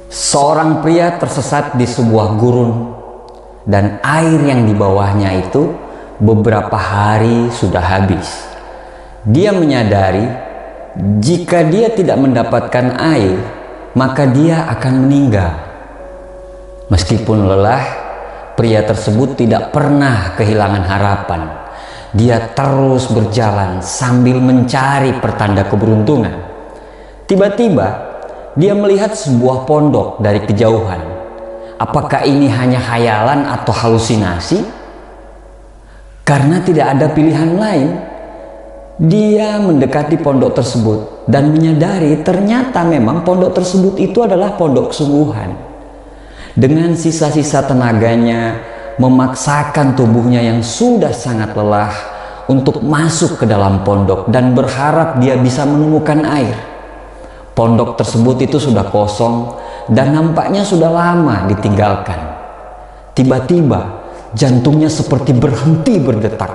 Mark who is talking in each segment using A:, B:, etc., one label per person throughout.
A: Seorang pria tersesat di sebuah gurun dan air yang di bawahnya itu beberapa hari sudah habis. Dia menyadari jika dia tidak mendapatkan air, maka dia akan meninggal. Meskipun lelah, pria tersebut tidak pernah kehilangan harapan. Dia terus berjalan sambil mencari pertanda keberuntungan. Tiba-tiba dia melihat sebuah pondok dari kejauhan. Apakah ini hanya khayalan atau halusinasi? Karena tidak ada pilihan lain, dia mendekati pondok tersebut dan menyadari ternyata memang pondok tersebut itu adalah pondok sungguhan. Dengan sisa-sisa tenaganya, memaksakan tubuhnya yang sudah sangat lelah untuk masuk ke dalam pondok dan berharap dia bisa menemukan air. Pondok tersebut itu sudah kosong dan nampaknya sudah lama ditinggalkan. Tiba-tiba jantungnya seperti berhenti berdetak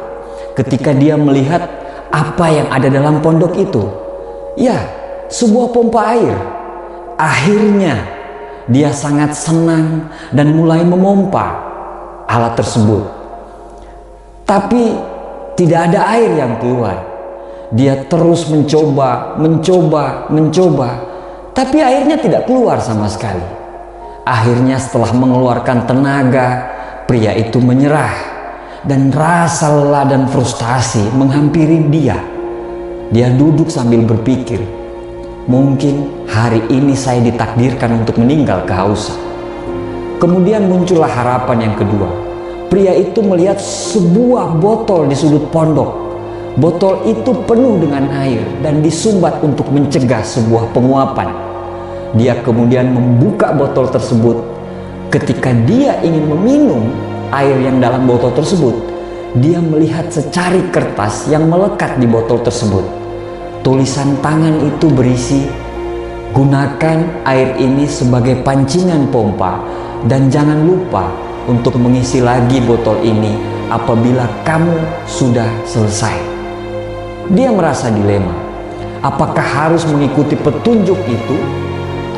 A: ketika dia melihat apa yang ada dalam pondok itu. Ya, sebuah pompa air. Akhirnya dia sangat senang dan mulai memompa alat tersebut. Tapi tidak ada air yang keluar. Dia terus mencoba, tapi airnya tidak keluar sama sekali. Akhirnya setelah mengeluarkan tenaga, pria itu menyerah dan rasa lelah dan frustasi menghampiri dia. Dia duduk sambil berpikir, mungkin hari ini saya ditakdirkan untuk meninggal kehausan. Kemudian muncullah harapan yang kedua. Pria itu melihat sebuah botol di sudut pondok. Botol itu penuh dengan air dan disumbat untuk mencegah sebuah penguapan. Dia kemudian membuka botol tersebut. Ketika dia ingin meminum air yang dalam botol tersebut, dia melihat secari kertas yang melekat di botol tersebut. Tulisan tangan itu berisi, "Gunakan air ini sebagai pancingan pompa dan jangan lupa untuk mengisi lagi botol ini apabila kamu sudah selesai." Dia merasa dilema. Apakah harus mengikuti petunjuk itu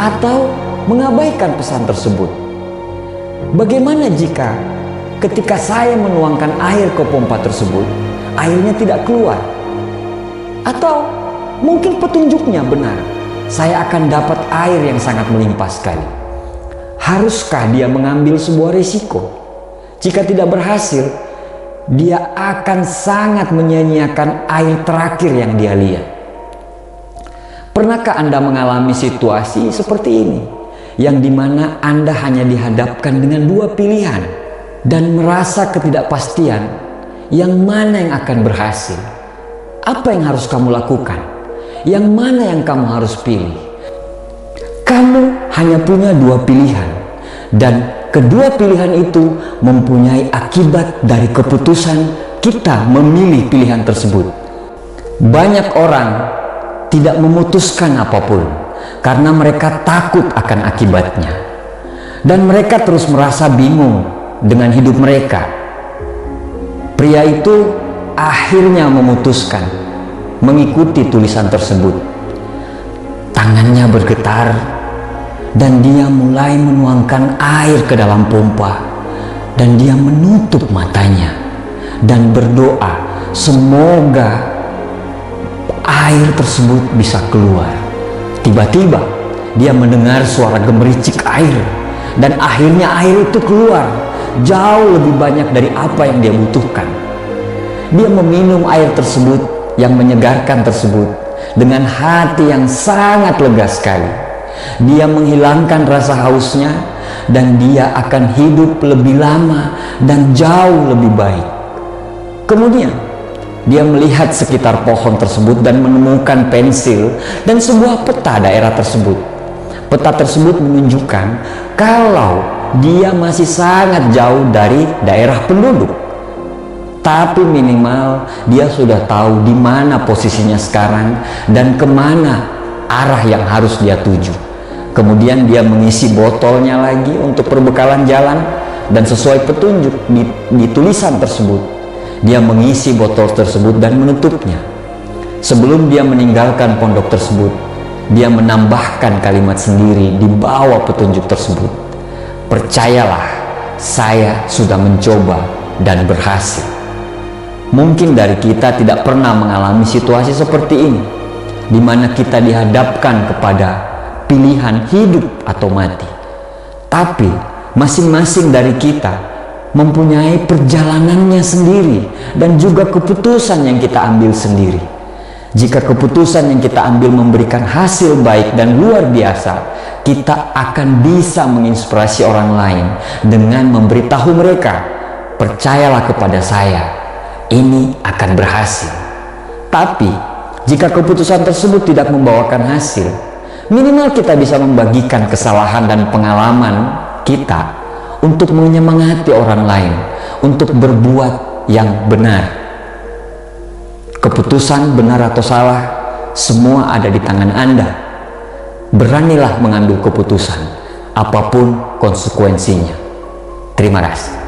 A: atau mengabaikan pesan tersebut? Bagaimana jika ketika saya menuangkan air ke pompa tersebut, airnya tidak keluar? Atau mungkin petunjuknya benar, saya akan dapat air yang sangat melimpah sekali. Haruskah dia mengambil sebuah risiko? Jika tidak berhasil, dia akan sangat menyia-nyiakan air terakhir yang dia lihat. Pernahkah Anda mengalami situasi seperti ini? Yang dimana Anda hanya dihadapkan dengan dua pilihan dan merasa ketidakpastian yang mana yang akan berhasil? Apa yang harus kamu lakukan? Yang mana yang kamu harus pilih? Kamu hanya punya dua pilihan dan kedua pilihan itu mempunyai akibat dari keputusan kita memilih pilihan tersebut. Banyak orang tidak memutuskan apapun karena mereka takut akan akibatnya. Dan mereka terus merasa bingung dengan hidup mereka. Pria itu akhirnya memutuskan mengikuti tulisan tersebut. Tangannya bergetar dan dia mulai menuangkan air ke dalam pompa dan dia menutup matanya dan berdoa semoga air tersebut bisa keluar. Tiba-tiba dia mendengar suara gemericik air dan akhirnya air itu keluar jauh lebih banyak dari apa yang dia butuhkan. Dia meminum air tersebut yang menyegarkan tersebut dengan hati yang sangat lega sekali. Dia menghilangkan rasa hausnya dan dia akan hidup lebih lama dan jauh lebih baik. Kemudian dia melihat sekitar pohon tersebut dan menemukan pensil dan sebuah peta daerah tersebut. Peta tersebut menunjukkan kalau dia masih sangat jauh dari daerah penduduk. Tapi minimal dia sudah tahu di mana posisinya sekarang dan kemana arah yang harus dia tuju. Kemudian dia mengisi botolnya lagi untuk perbekalan jalan dan sesuai petunjuk di tulisan tersebut, dia mengisi botol tersebut dan menutupnya. Sebelum dia meninggalkan pondok tersebut, dia menambahkan kalimat sendiri di bawah petunjuk tersebut. Percayalah, saya sudah mencoba dan berhasil. Mungkin dari kita tidak pernah mengalami situasi seperti ini, di mana kita dihadapkan kepada pilihan hidup atau mati. Tapi masing-masing dari kita mempunyai perjalanannya sendiri dan juga keputusan yang kita ambil sendiri. Jika keputusan yang kita ambil memberikan hasil baik dan luar biasa, kita akan bisa menginspirasi orang lain dengan memberitahu mereka, percayalah kepada saya, ini akan berhasil. Tapi jika keputusan tersebut tidak membawakan hasil, minimal kita bisa membagikan kesalahan dan pengalaman kita untuk menyemangati orang lain untuk berbuat yang benar. Keputusan benar atau salah, semua ada di tangan Anda. Beranilah mengambil keputusan, apapun konsekuensinya. Terima kasih.